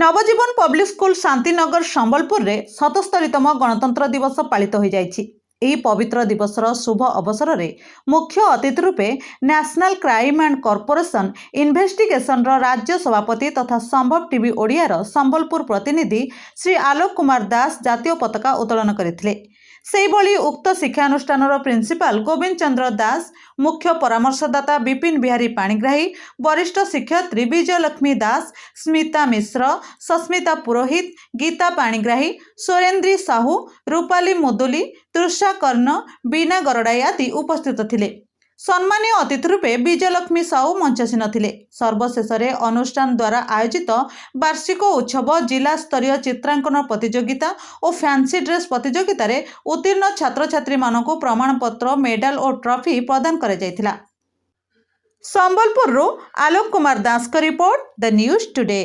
नवजीवन public school Shantinagar Sambalpur रे 77तम गणतंत्र दिवस पालित हो जाइछि। एही पवित्र दिवसर शुभ अवसर रे मुख्य अतिथि रूपे national crime and corporation investigation राज्य सभापति तथा संभव टीवी ओडियार संबलपुर प्रतिनिधि श्री आलोक कुमार दास जातीय पताका उत्तोलन करथिले। सेहिभଳି उक्त शिक्षानुष्ठानर प्रिंसिपाल गोविंद चंद्र दास, मुख्य परामर्शदाता विपिन बिहारी पाणिग्राही, वरिष्ठ शिक्षयित्री विजयलक्ष्मी दास, स्मिता मिश्र, सस्मिता पुरोहित, गीता पाणिग्राही, सोरेन्द्री साहू, रूपाली मुदुली, तृषा कर्ण, बीना गरडाई आदि उपस्थित थिले। सम्मानीय अतिथि रूपे विजयलक्ष्मी साहू मंचासीन थिले। सर्वशेष अनुष्ठान द्वारा आयोजित वार्षिक उत्सव जिला स्तरीय चित्रांकन प्रतियोगिता और फैंसी ड्रेस प्रतियोगिता रे उत्तीर्ण छात्र छात्री मानकु प्रमाणपत्र, मेडल और ट्रॉफी प्रदान करा जायतिला। संबलपुर आलोक कुमार दास का रिपोर्ट, द न्यूज टुडे।